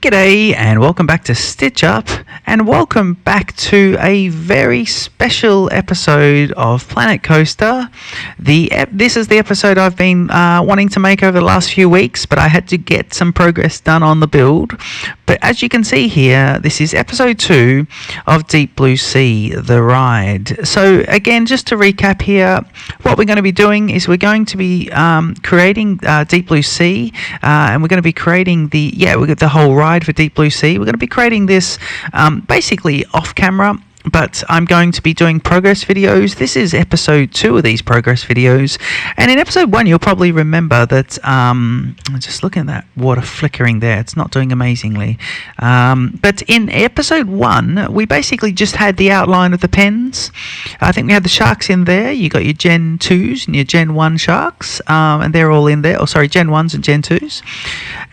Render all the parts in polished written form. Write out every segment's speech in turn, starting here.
G'day and welcome back to Stitch Up, and welcome back to a very special episode of Planet Coaster. This is the episode I've been wanting to make over the last few weeks, but I had to get some progress done on the build. But as you can see here, this is episode 2 of Deep Blue Sea, the ride. So again, just to recap here, what we're going to be doing is we're going to be creating Deep Blue Sea, and we're going to be creating we got the whole ride for Deep Blue Sea. We're going to be creating this basically off camera, but I'm going to be doing progress videos. This is episode 2 of these progress videos, and in episode 1 you'll probably remember that just looking at that water flickering there, it's not doing amazingly, but in episode 1 we basically just had the outline of the pens. I think we had the sharks in there. You got your Gen 2s and your Gen 1 sharks, and they're all in there. Gen 1s and Gen 2s.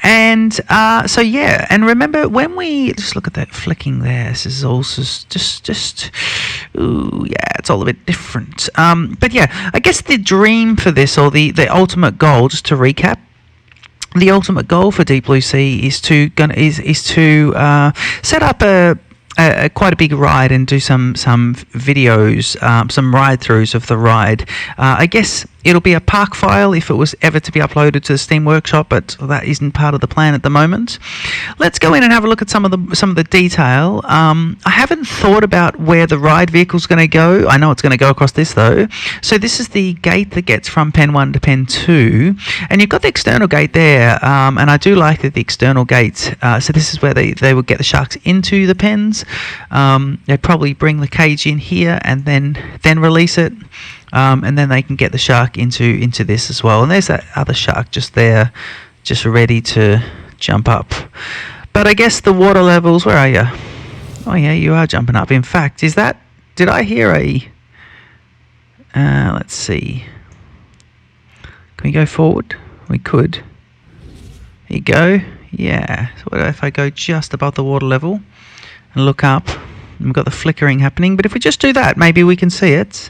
And and remember when we just look at that flicking there, this is also it's all a bit different. But yeah, I guess the dream for this, or the ultimate goal, just to recap, the ultimate goal for Deep Blue Sea is to set up quite a big ride and do some videos, some ride-throughs of the ride. I guess it'll be a park file if it was ever to be uploaded to the Steam Workshop, but that isn't part of the plan at the moment. Let's go in and have a look at some of the detail. I haven't thought about where the ride vehicle's going to go. I know it's going to go across this though. So this is the gate that gets from Pen 1 to Pen 2, and you've got the external gate there, and I do like that the external gate, so this is where they would get the sharks into the pens. They'd probably bring the cage in here and then release it. And then they can get the shark into this as well. And there's that other shark just there, just ready to jump up. But I guess the water levels, where are you? Oh yeah, you are jumping up. In fact, did I hear a, let's see. Can we go forward? We could. Here you go. Yeah. So what if I go just above the water level and look up? And we've got the flickering happening. But if we just do that, maybe we can see it.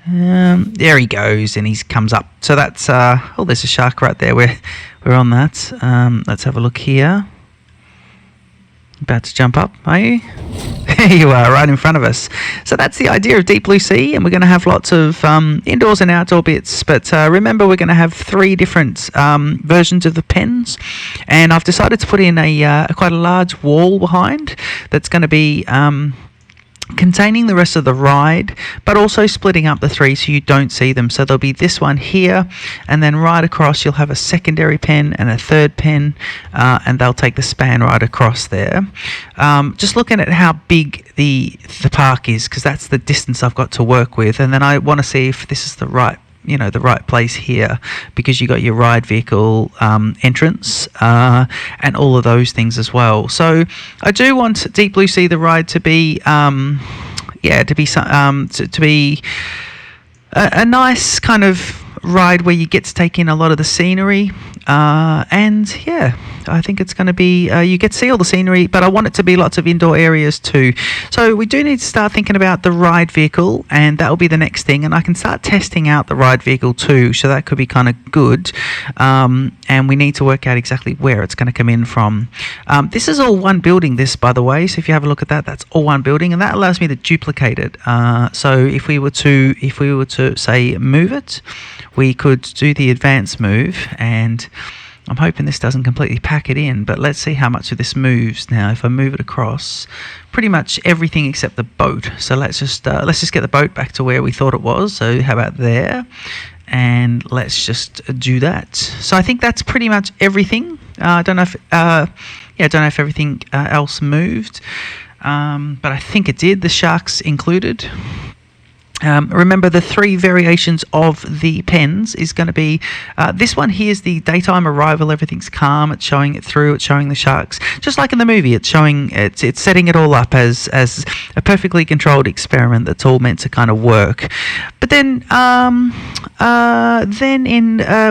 There he goes, and he comes up. So that's there's a shark right there. We're on that. Let's have a look here. About to jump up, are you? There you are, right in front of us. So that's the idea of Deep Blue Sea, and we're going to have lots of indoors and outdoor bits. But remember, we're going to have 3 different versions of the pens, and I've decided to put in quite a large wall behind that's going to be containing the rest of the ride, but also splitting up the 3 so you don't see them. So there'll be this one here, and then right across you'll have a secondary pen and a third pen, and they'll take the span right across there. Just looking at how big the park is, because that's the distance I've got to work with, and then I want to see if this is the right place here, because you got your ride vehicle entrance and all of those things as well. So I do want Deep Blue Sea, the ride, to be to be a nice kind of ride where you get to take in a lot of the scenery, and yeah, I think it's going to be you get to see all the scenery, but I want it to be lots of indoor areas too. So we do need to start thinking about the ride vehicle, and that will be the next thing, and I can start testing out the ride vehicle too, so that could be kind of good. And we need to work out exactly where it's going to come in from. This is all one building, this, by the way, so if you have a look at that, that's all one building, and that allows me to duplicate it. So if we were to say move it, we could do the advanced move, and I'm hoping this doesn't completely pack it in, but let's see how much of this moves now. If I move it across, pretty much everything except the boat. So let's just get the boat back to where we thought it was. So how about there? And let's just do that. So I think that's pretty much everything. I don't know if everything else moved, but I think it did. The sharks included. Remember, the 3 variations of the pens is going to be this one here is the daytime arrival. Everything's calm. It's showing it through. It's showing the sharks, just like in the movie. It's showing it's setting it all up as a perfectly controlled experiment that's all meant to kind of work. But then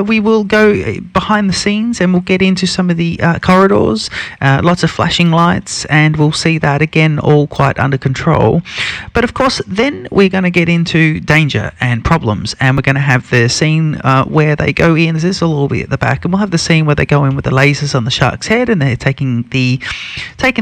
we will go behind the scenes, and we'll get into some of the corridors, lots of flashing lights, and we'll see that again all quite under control. But of course, then we're going to get into into danger and problems, and we're going to have the scene where they go in. This will all be at the back, and we'll have the scene where they go in with the lasers on the shark's head, and they're taking the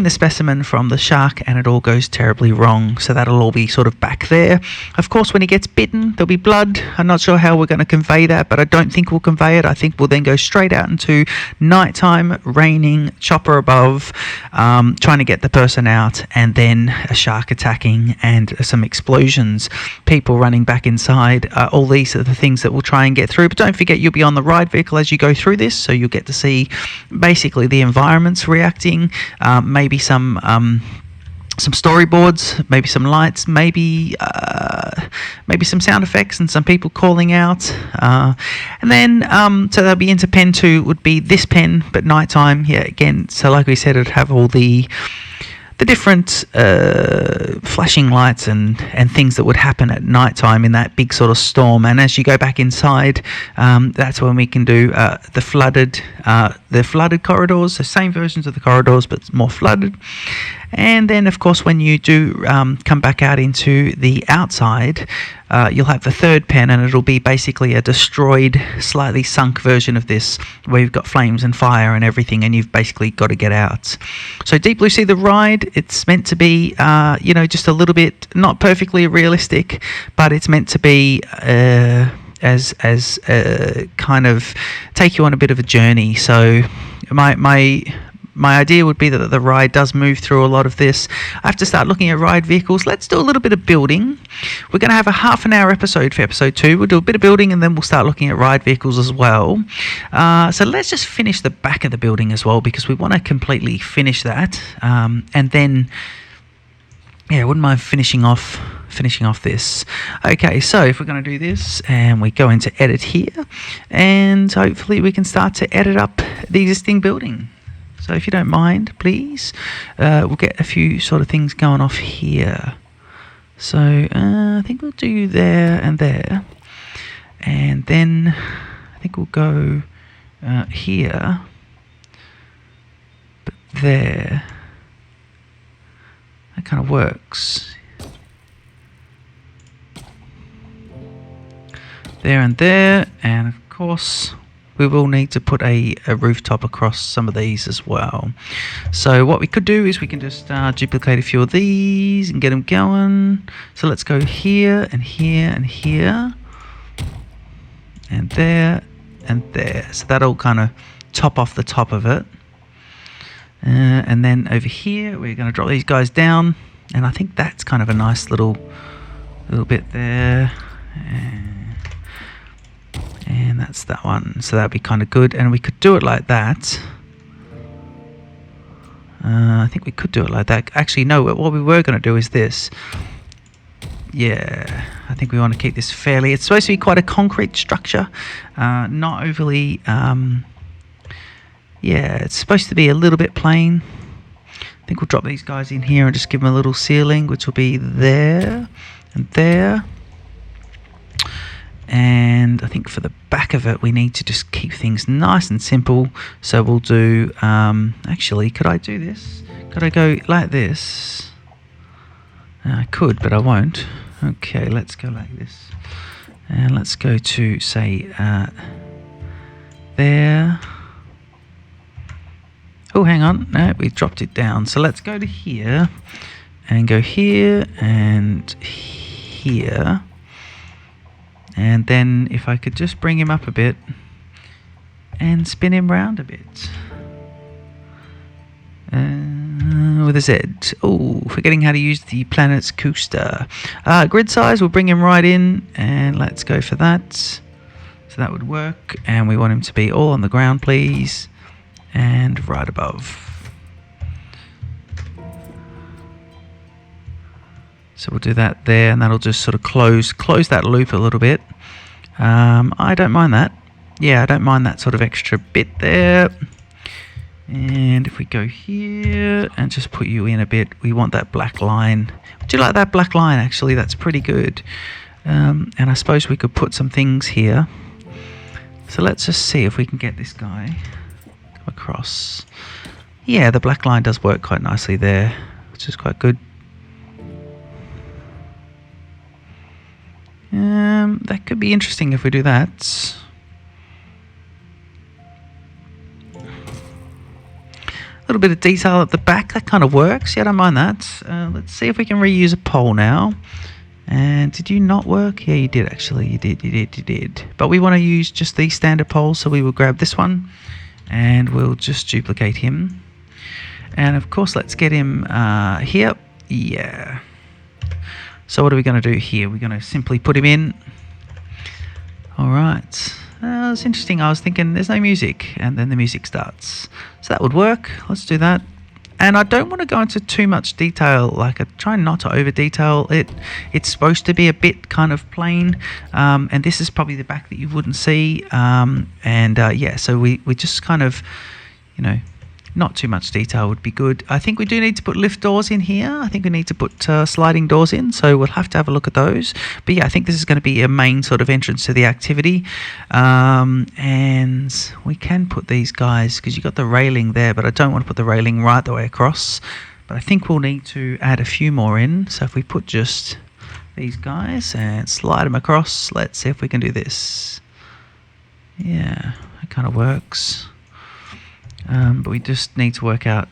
specimen from the shark, and it all goes terribly wrong. So that'll all be sort of back there. Of course, when he gets bitten, there'll be blood. I'm not sure how we're going to convey that, but I don't think we'll convey it. I think we'll then go straight out into nighttime, raining, chopper above, trying to get the person out, and then a shark attacking and some explosions, people running back inside. All these are the things that we'll try and get through. But don't forget, you'll be on the ride vehicle as you go through this, so you'll get to see basically the environments reacting, maybe some storyboards, maybe some lights, maybe some sound effects and some people calling out, and then so that'll be into pen 2 would be this pen, but nighttime. Yeah, again, so like we said, it'd have all the different flashing lights and things that would happen at nighttime in that big sort of storm. And as you go back inside, that's when we can do the flooded corridors, the same versions of the corridors but more flooded. And then, of course, when you do come back out into the outside, you'll have the third pen, and it'll be basically a destroyed, slightly sunk version of this, where you've got flames and fire and everything, and you've basically got to get out. So Deep Blue Sea, the ride, it's meant to be, just a little bit, not perfectly realistic, but it's meant to be as kind of take you on a bit of a journey. So my idea would be that the ride does move through a lot of this. I have to start looking at ride vehicles. Let's do a little bit of building. We're going to have a half-an-hour episode for episode 2. We'll do a bit of building, and then we'll start looking at ride vehicles as well. So let's just finish the back of the building as well, because we want to completely finish that. And then, yeah, I wouldn't mind finishing off this. Okay, so if we're going to do this, and we go into edit here, and hopefully we can start to edit up the existing building. So if you don't mind, please, we'll get a few sort of things going off here. So I think we'll do there, and then I think we'll go here, but there. That kind of works. There and there, and of course we will need to put a rooftop across some of these as well. So what we could do is we can just duplicate a few of these and get them going. So let's go here and here and here and there and there. So that'll kind of top off the top of it. And then over here we're going to drop these guys down, and I think that's kind of a nice little bit there. And that's that one, so that'd be kind of good, and we could do it like that. I think we could do it like that. Actually, no, what we were going to do is this. Yeah, I think we want to keep this fairly... It's supposed to be quite a concrete structure, not overly... yeah, it's supposed to be a little bit plain. I think we'll drop these guys in here and just give them a little ceiling, which will be there and there. And I think for the back of it, we need to just keep things nice and simple. So we'll do, actually, could I do this? Could I go like this? I could, but I won't. Okay, let's go like this. And let's go to, say, there. Oh, hang on. No, we dropped it down. So let's go to here and go here and here. And then if I could just bring him up a bit and spin him round a bit. With a Z. Oh, forgetting how to use the planet's coaster. Grid size, we'll bring him right in, and let's go for that. So that would work, and we want him to be all on the ground, please, and right above. So we'll do that there, and that'll just sort of close that loop a little bit. I don't mind that. Yeah, I don't mind that sort of extra bit there. And if we go here and just put you in a bit, we want that black line. Would you like that black line? Actually, that's pretty good. And I suppose we could put some things here. So let's just see if we can get this guy come across. Yeah, the black line does work quite nicely there, which is quite good. That could be interesting if we do that. A little bit of detail at the back, that kind of works. Yeah, I don't mind that. Let's see if we can reuse a pole now. And did you not work? Yeah, you did actually. You did. But we want to use just these standard poles, so we will grab this one and we'll just duplicate him. And of course, let's get him here. Yeah. So what are we going to do here? We're going to simply put him in. All right. It's interesting. I was thinking there's no music, and then the music starts. So that would work. Let's do that. And I don't want to go into too much detail. Like, I try not to over detail it. It's supposed to be a bit kind of plain. And this is probably the back that you wouldn't see. Yeah, so we just kind of, you know, not too much detail would be good. I think we do need to put lift doors in here. I think we need to put sliding doors in, so we'll have to have a look at those. But yeah, I think this is going to be a main sort of entrance to the activity. And we can put these guys, because you got the railing there, but I don't want to put the railing right the way across. But I think we'll need to add a few more in. So if we put just these guys and slide them across, let's see if we can do this. Yeah, that kind of works. But we just need to work out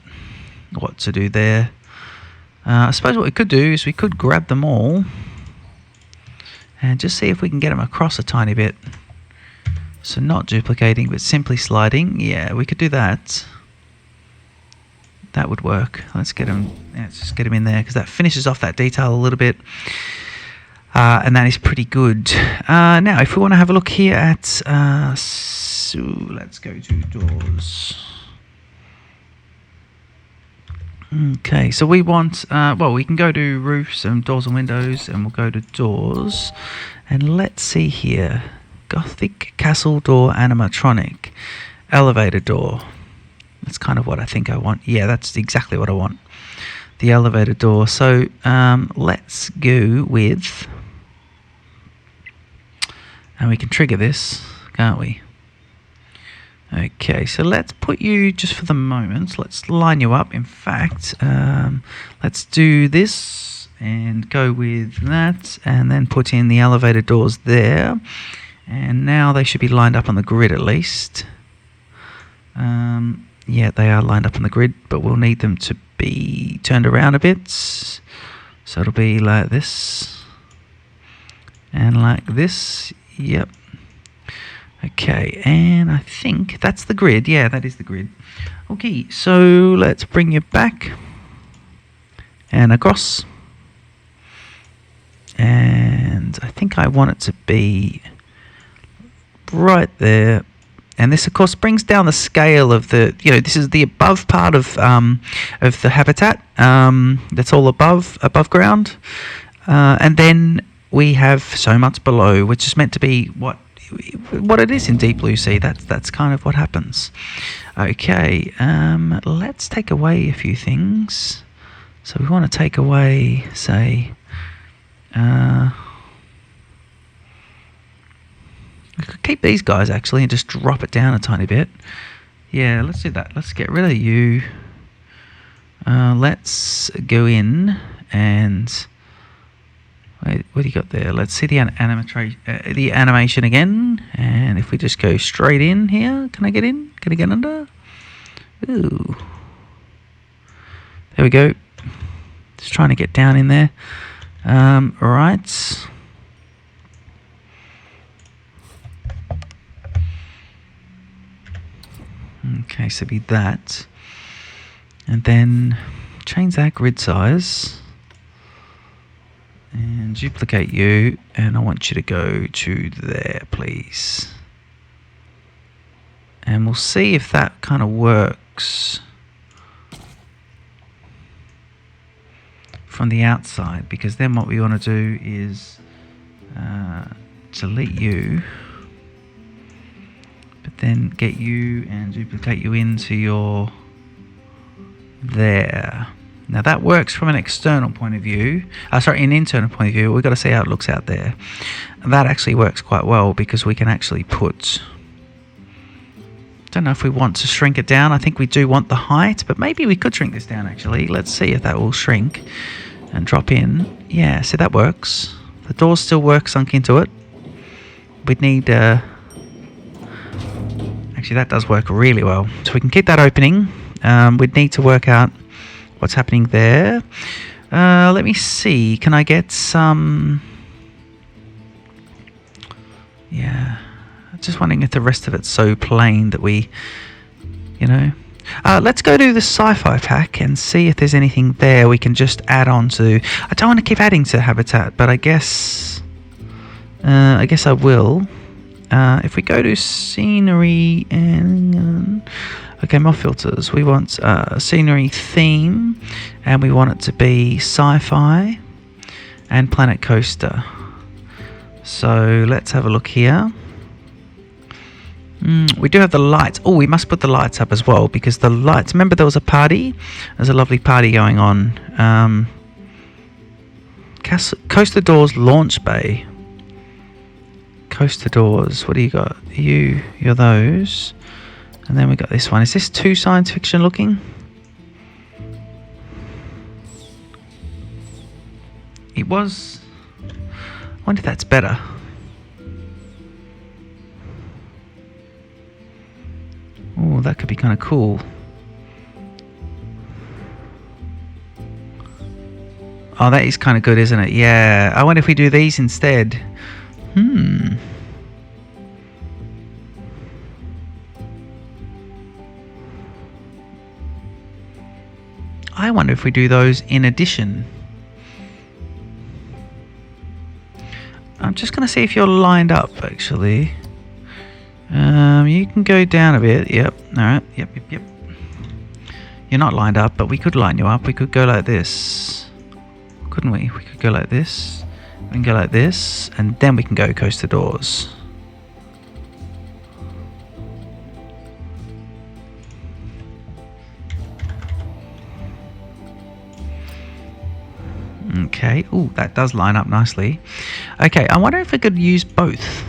what to do there. I suppose what we could do is we could grab them all and just see if we can get them across a tiny bit. So not duplicating, but simply sliding. Yeah, we could do that. That would work. Let's get them. Yeah, let's just get them in there, because that finishes off that detail a little bit. And that is pretty good. Now, if we want to have a look here at... so let's go to doors. Okay, so we want, well, we can go to roofs and doors and windows, and we'll go to doors. And let's see here. Gothic castle door animatronic. Elevator door. That's kind of what I think I want. Yeah, that's exactly what I want. The elevator door. So let's go with... And we can trigger this, can't we? Okay, so let's put you, just for the moment, let's line you up. In fact, let's do this and go with that, and then put in the elevator doors there. And now they should be lined up on the grid at least. Yeah, they are lined up on the grid, but we'll need them to be turned around a bit. So it'll be like this and like this. Yep. Okay, and I think that's the grid. Yeah, that is the grid. Okay, so let's bring you back and across. And I think I want it to be right there. And this, of course, brings down the scale of the, you know, this is the above part of the habitat. That's all above ground. And then we have so much below, which is meant to be what it is in Deep Blue Sea. That's kind of what happens. Okay, let's take away a few things. So we want to take away, say, we could keep these guys actually and just drop it down a tiny bit. Yeah, let's do that. Let's get rid of you. Let's go in and... Wait, what do you got there? Let's see the animation again. And if we just go straight in here, can I get in? Can I get under? Ooh. There we go. Just trying to get down in there. Right. Okay, so be that. And then change that grid size. And duplicate you, and I want you to go to there, please. And we'll see if that kind of works from the outside, because then what we want to do is delete you, but then get you and duplicate you into your there. Now that works from an external point of view, an internal point of view. We've got to see how it looks out there. And that actually works quite well, because we can actually put, don't know if we want to shrink it down. I think we do want the height, but maybe we could shrink this down actually. Let's see if that will shrink and drop in. Yeah, see, that works. The doors still work sunk into it. we'd need... actually, that does work really well. So we can keep that opening. We'd need to work out what's happening there. Let me see. Can I get some... Yeah. I'm just wondering if the rest of it's so plain that we... You know... let's go to the sci-fi pack and see if there's anything there we can just add on to. I don't want to keep adding to habitat, but I guess I will. If we go to scenery and okay, mod filters, we want scenery theme, and we want it to be sci-fi and planet coaster. So let's have a look here. We do have the lights. Oh, we must put the lights up as well, because the lights... Remember there was a party? There's a lovely party going on. Coaster Doors Launch Bay. Coaster Doors. What do you got? You're those. And then we got this one. Is this too science fiction looking? It was... I wonder if that's better. Oh, that could be kind of cool. Oh, that is kind of good, isn't it? Yeah. I wonder if we do these instead. I wonder if we do those in addition. I'm just going to see if you're lined up, actually. You can go down a bit. Yep. Alright. Yep. You're not lined up, but we could line you up. We could go like this. Couldn't we? We could go like this. We can go like this. And then we can go Coaster Doors. Okay. Ooh, that does line up nicely. Okay, I wonder if we could use both.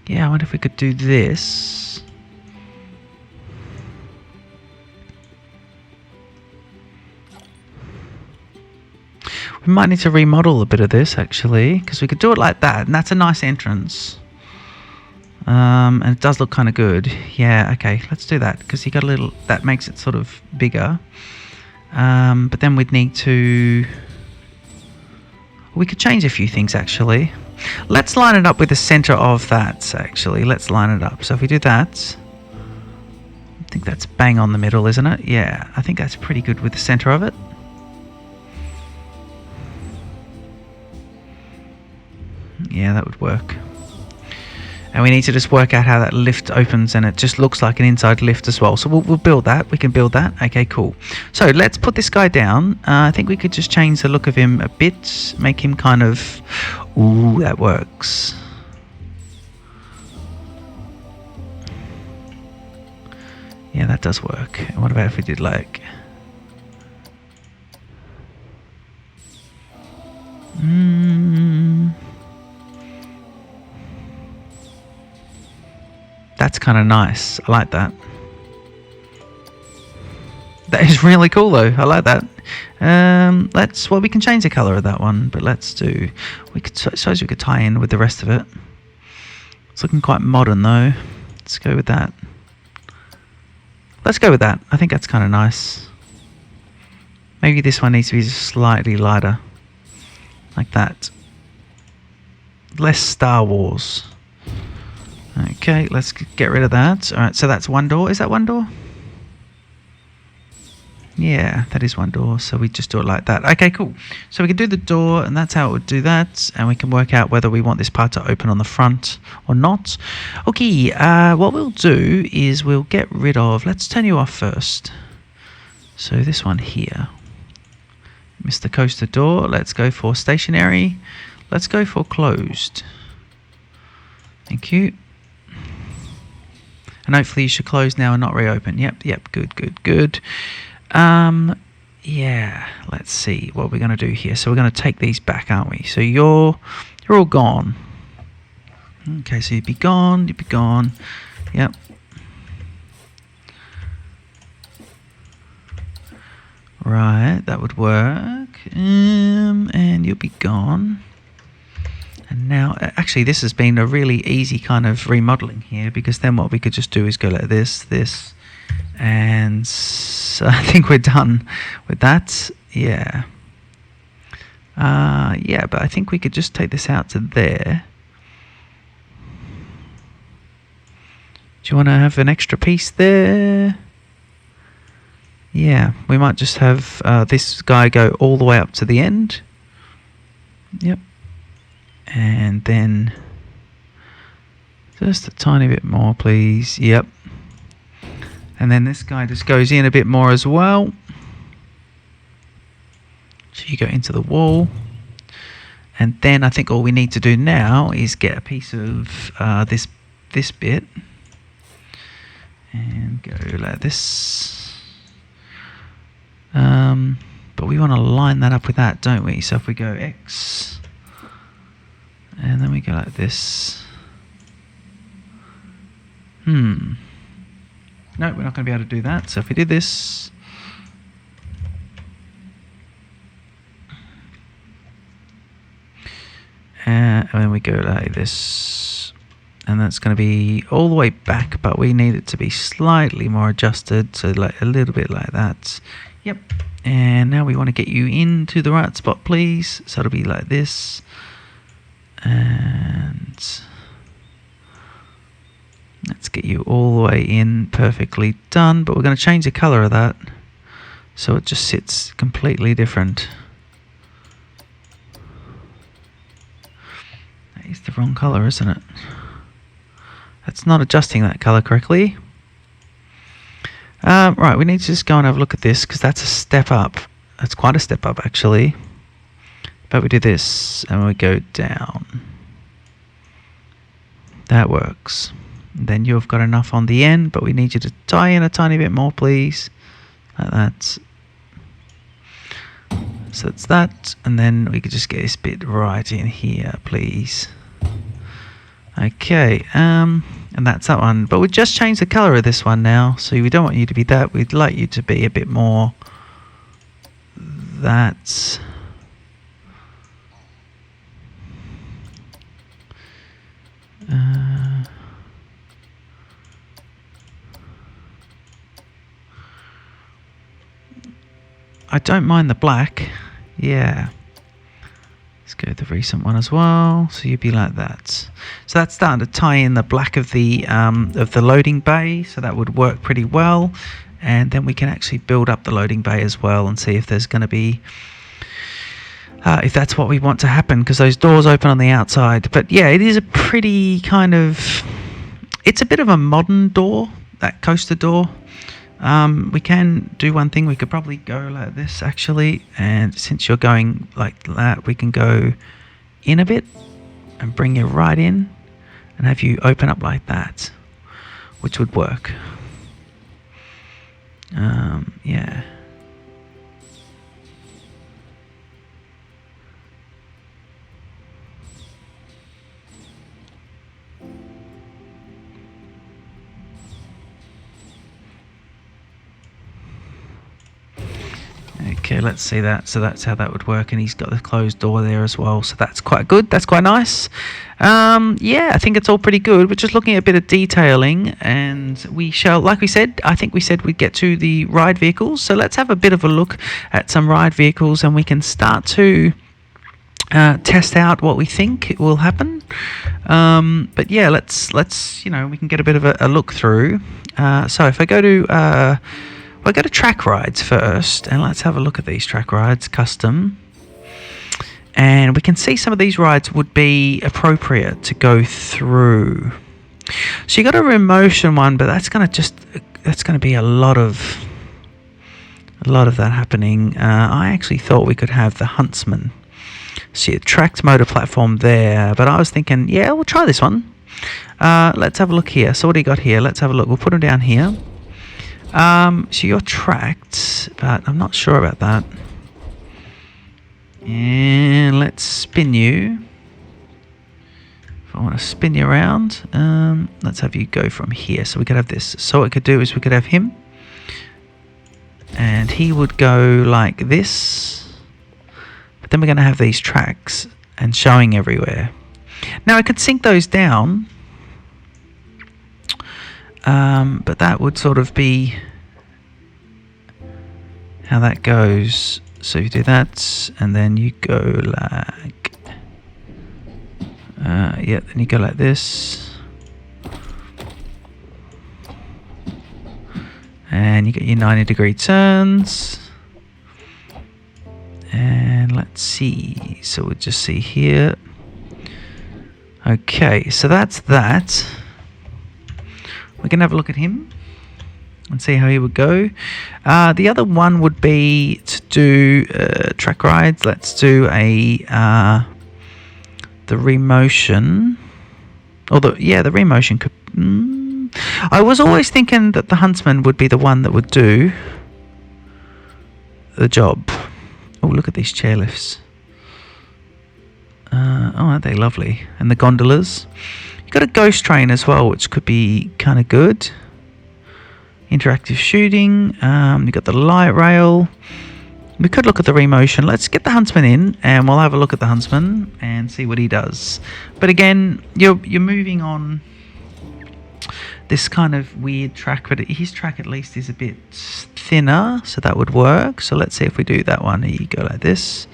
Yeah, I wonder if we could do this. We might need to remodel a bit of this, actually, because we could do it like that, and that's a nice entrance. And it does look kind of good. Yeah, okay, let's do that, because you got a little... That makes it sort of bigger. But then we'd need to... We could change a few things, actually. Let's line it up with the center of that, actually. Let's line it up. So if we do that... I think that's bang on the middle, isn't it? Yeah, I think that's pretty good with the center of it. Yeah, that would work. And we need to just work out how that lift opens, and it just looks like an inside lift as well. So we'll build that. We can build that. Okay, cool. So let's put this guy down. I think we could just change the look of him a bit. Make him kind of... Ooh, that works. Yeah, that does work. And what about if we did like... That's kind of nice. I like that. That is really cool though. I like that. Well, we can change the color of that one, but let's do... I suppose we could tie in with the rest of it. It's looking quite modern though. Let's go with that. Let's go with that. I think that's kind of nice. Maybe this one needs to be slightly lighter. Like that. Less Star Wars. Okay, let's get rid of that. Alright, so that's one door. Is that one door? Yeah, that is one door. So we just do it like that. Okay, cool. So we can do the door, and that's how it would do that. And we can work out whether we want this part to open on the front or not. Okay, what we'll do is we'll get rid of... Let's turn you off first. So this one here. Mr. Coaster Door. Let's go for stationary. Let's go for closed. Thank you. And hopefully you should close now and not reopen. Yep, good. Yeah, let's see what we're going to do here. So we're going to take these back, aren't we? So you're all gone. Okay, so you'd be gone. Yep. Right, that would work. And you'll be gone. And now, actually, this has been a really easy kind of remodeling here, because then what we could just do is go like this, and so I think we're done with that. Yeah. Yeah, but I think we could just take this out to there. Do you want to have an extra piece there? Yeah, we might just have this guy go all the way up to the end. Yep. And then just a tiny bit more, please. Yep. And then this guy just goes in a bit more as well. So you go into the wall. And then I think all we need to do now is get a piece of this bit. And go like this. But we want to line that up with that, don't we? So if we go X, and then we go like this. No, we're not going to be able to do that. So if we do this, and then we go like this, and that's going to be all the way back, but we need it to be slightly more adjusted, so like a little bit like that. Yep. And now we want to get you into the right spot, please. So it'll be like this. And let's get you all the way in, perfectly done. But we're going to change the color of that, so it just sits completely different. That is the wrong color, isn't it? That's not adjusting that color correctly. Right, we need to just go and have a look at this, because that's a step up. That's quite a step up, actually. But we do this, and we go down. That works. Then you've got enough on the end, but we need you to tie in a tiny bit more, please. Like that. So it's that, and then we could just get this bit right in here, please. Okay, and that's that one. But we just changed the color of this one now, so we don't want you to be that. We'd like you to be a bit more that. I don't mind the black. Yeah. Let's go with the recent one as well. So you'd be like that. So that's starting to tie in the black of the loading bay. So that would work pretty well. And then we can actually build up the loading bay as well and see if there's going to be, if that's what we want to happen, because those doors open on the outside. But yeah, it is a pretty kind of, it's a bit of a modern door, that coaster door. We can do one thing. We could probably go like this, actually, and since you're going like that, we can go in a bit and bring you right in and have you open up like that, which would work. Yeah. Okay, let's see that. So that's how that would work, and he's got the closed door there as well. So that's quite good. That's quite nice. Yeah, I think it's all pretty good. We're just looking at a bit of detailing, and we shall, like we said, I think we said we'd get to the ride vehicles. So let's have a bit of a look at some ride vehicles, and we can start to test out what we think will happen. But yeah, let's we can get a bit of a look through. So if I go to we'll go to track rides first, and let's have a look at these track rides, custom. And we can see some of these rides would be appropriate to go through. So you got a Remotion one, but that's going to be a lot of that happening. I actually thought we could have the Huntsman. See a tracked motor platform there, but I was thinking, yeah, we'll try this one. Let's have a look here. So what do you got here? Let's have a look. We'll put them down here. So you're tracked, but I'm not sure about that. And let's spin you. If I want to spin you around, let's have you go from here. So we could have this. So what we could do is we could have him and he would go like this. But then we're going to have these tracks and showing everywhere. Now I could sync those down, but that would sort of be how that goes. So you do that, and then you go like, yeah, then you go like this, and you get your 90-degree turns. And let's see, so we'll just see here. Okay, so that's that. We can have a look at him and see how he would go. The other one would be to do track rides. Let's do the remotion. Or the remotion could. I was always thinking that the huntsman would be the one that would do the job. Oh, look at these chairlifts. Oh, aren't they lovely? And the gondolas. You've got a ghost train as well, which could be kind of good. Interactive shooting. You've got the light rail. We could look at the remotion. Let's get the huntsman in, and we'll have a look at the huntsman and see what he does. But again, you're moving on this kind of weird track, but his track at least is a bit thinner, so that would work. So let's see if we do that one. Here you go like this.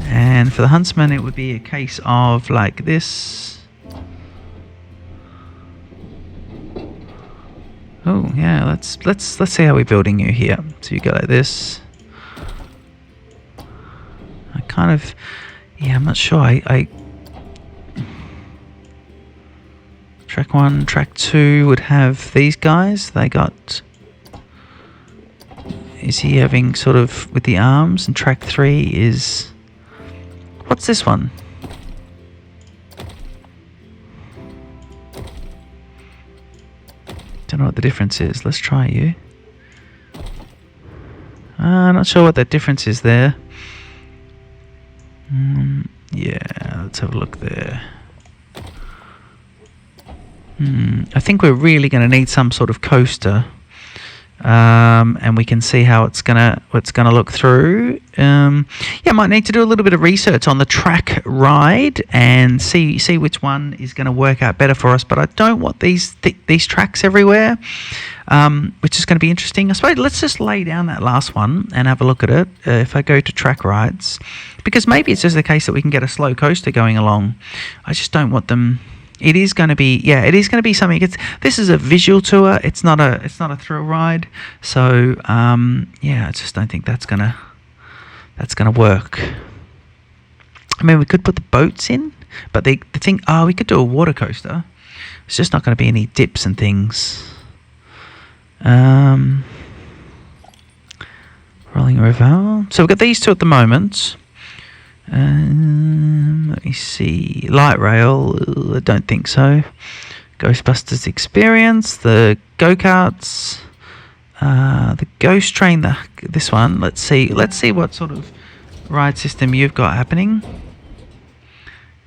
And for the huntsman, it would be a case of like this. Oh yeah, let's see how we're building you here. So you go like this. I kind of, yeah, I'm not sure. I track 1, track 2 would have these guys. They got. Is he having sort of with the arms? And track 3 is. What's this one? Don't know what the difference is. Let's try you. Not sure what that difference is there. Yeah, let's have a look there. I think we're really going to need some sort of coaster, and we can see how it's gonna look through. Yeah, I might need to do a little bit of research on the track ride and see which one is going to work out better for us. But I don't want these tracks everywhere, which is going to be interesting. I suppose let's just lay down that last one and have a look at it. If I go to track rides, because maybe it's just the case that we can get a slow coaster going along. I just don't want them. It is going to be something. This is a visual tour. It's not a thrill ride. So yeah, I just don't think that's gonna work. I mean, we could put the boats in, but the thing. We could do a water coaster. It's just not going to be any dips and things. Rolling River. So we've got these two at the moment. Let me see. Light rail, I don't think so. Ghostbusters Experience, the go-karts, the ghost train, this one. Let's see what sort of ride system you've got happening.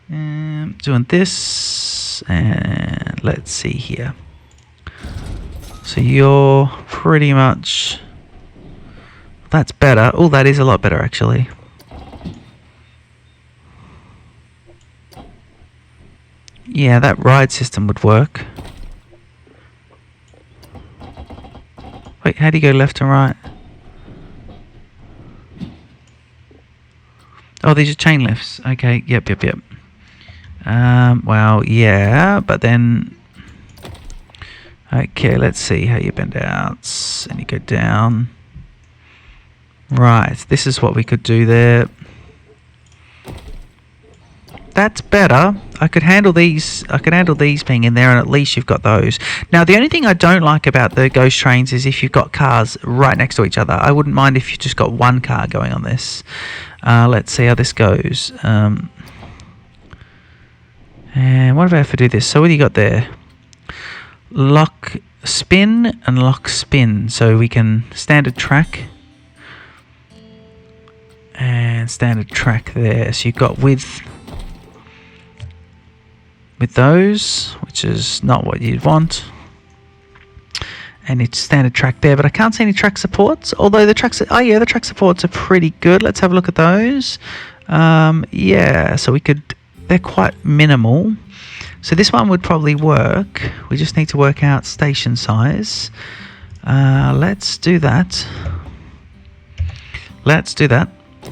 Doing this, and let's see here. So you're pretty much. That's better. Oh, that is a lot better actually. Yeah, that ride system would work. Wait, how do you go left and right? Oh, these are chain lifts. Okay, yep. Well, yeah, but then. Okay, let's see how you bend out. And you go down. Right, this is what we could do there. That's better. I could handle these being in there, and at least you've got those. Now, the only thing I don't like about the ghost trains is if you've got cars right next to each other. I wouldn't mind if you just got one car going on this. Let's see how this goes. And what about if I do this? So what do you got there? Lock spin and lock spin. So we can standard track. And standard track there. So you've got with those, which is not what you'd want. and it's standard track there, but I can't see any track supports, although the track supports are pretty good. Let's have a look at those. Yeah, so they're quite minimal. So this one would probably work. We just need to work out station size. Let's do that.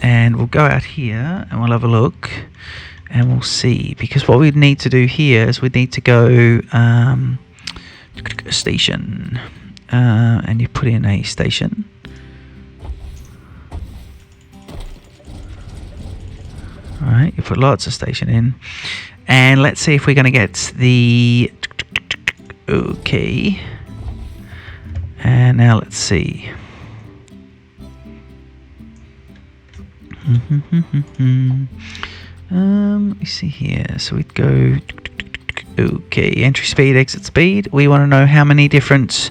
And we'll go out here and we'll have a look and we'll see, because what we'd need to do here is we'd need to go station, and you put in a station. Alright, you put lots of station in, and let's see if we're going to get the okay. And now let's see. Let me see here. So we'd go okay, entry speed, exit speed. We want to know how many different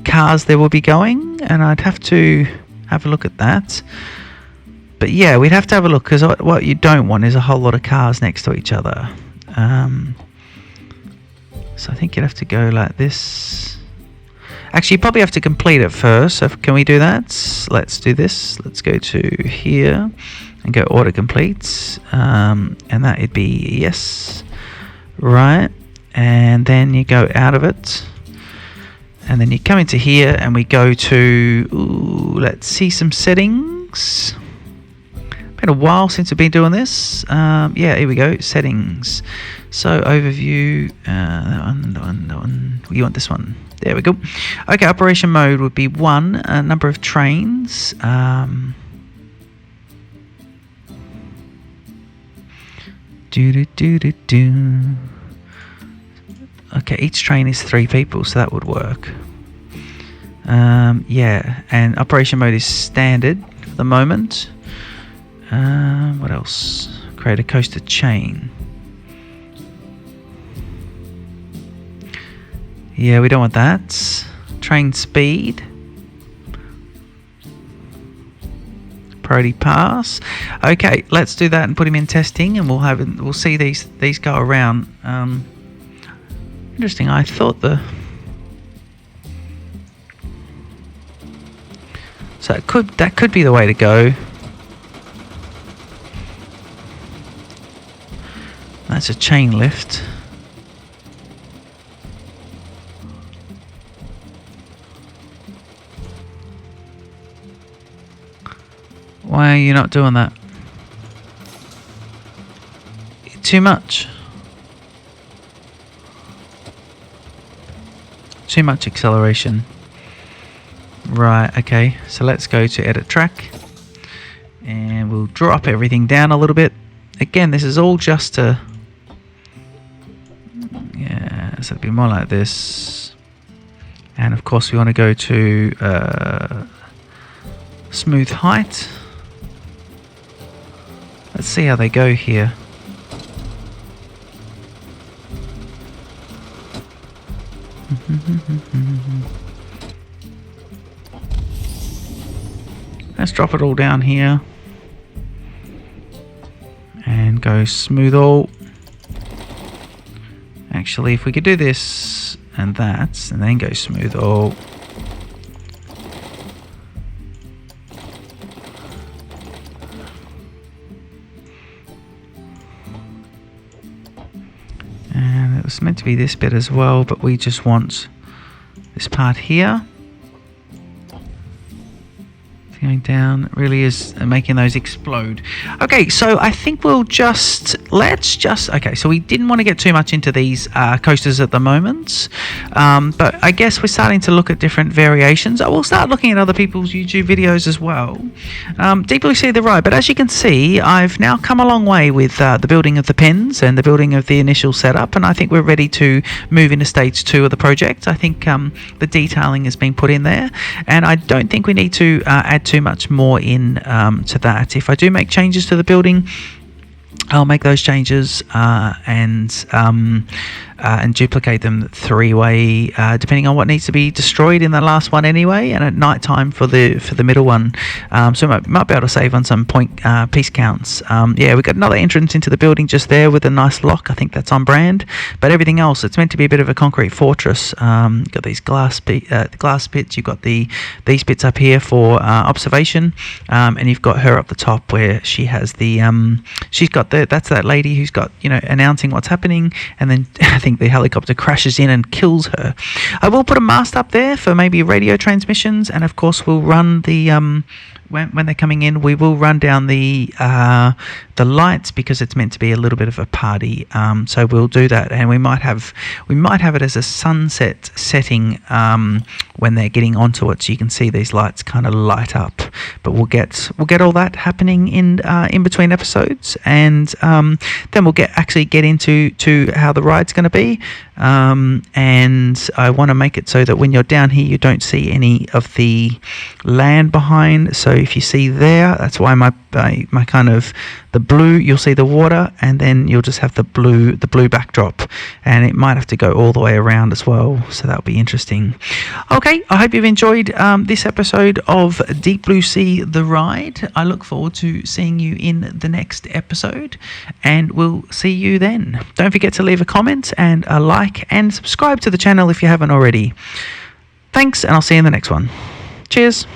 cars there will be going, and I'd have to have a look at that. But yeah, we'd have to have a look, because what you don't want is a whole lot of cars next to each other. So I think you'd have to go like this. Actually, you probably have to complete it first. So can we do that? Let's do this. Let's go to here and go autocomplete. And that would be yes. Right. And then you go out of it. And then you come into here and we go to, let's see some settings. Been a while since we've been doing this. Yeah, here we go, settings. So overview, that one. You want this one? There we go. Okay, operation mode would be 1. Number of trains. Okay, each train is 3 people, so that would work. Yeah, and operation mode is standard for the moment. What else? Create a coaster chain. Yeah, we don't want that. Train speed. Priority pass. Okay, let's do that and put him in testing, and we'll see these go around. Interesting. I thought so that could be the way to go. That's a chain lift. Why are you not doing that? Too much. Too much acceleration. Right, okay. So let's go to edit track. And we'll drop everything down a little bit. Again, this is all just to... yeah, so it'd be more like this. And of course we want to go to smooth height. Let's see how they go here. Let's drop it all down here and go smooth all. Actually, if we could do this and that and then go smooth all. And it was meant to be this bit as well, but we just want this part here. Going down, it really is making those explode. Okay, so I think okay, so we didn't want to get too much into these coasters at the moment, but I guess we're starting to look at different variations. I will start looking at other people's YouTube videos as well. Deep Blue Sea the ride, but as you can see, I've now come a long way with the building of the pins and the building of the initial setup, and I think we're ready to move into stage 2 of the project. I think the detailing has been put in there, and I don't think we need to add too much more in to that. If I do make changes to the building, I'll make those changes and and duplicate them 3-way, depending on what needs to be destroyed in the last one anyway, and at night time for the middle one. So we might be able to save on some piece counts. Yeah, we've got another entrance into the building just there with a nice lock. I think that's on brand. But everything else, it's meant to be a bit of a concrete fortress. You've got these glass pits. You've got these bits up here for observation, and you've got her up the top where she has that's that lady who's got, announcing what's happening, and then I think the helicopter crashes in and kills her. I will put a mast up there for maybe radio transmissions, and of course we'll run the when they're coming in, we will run down the lights because it's meant to be a little bit of a party. So we'll do that, and we might have it as a sunset setting when they're getting onto it, so you can see these lights kind of light up. But we'll get all that happening in between episodes, and then we'll get into how the ride's going to be. And I want to make it so that when you're down here, you don't see any of the land behind. So if you see there, that's why my kind of the blue, you'll see the water, and then you'll just have the blue backdrop, and it might have to go all the way around as well, so that'll be interesting. Okay, I hope you've enjoyed this episode of Deep Blue Sea the Ride. I look forward to seeing you in the next episode, and we'll see you then. Don't forget to leave a comment and a like, and subscribe to the channel if you haven't already. Thanks, and I'll see you in the next one. Cheers.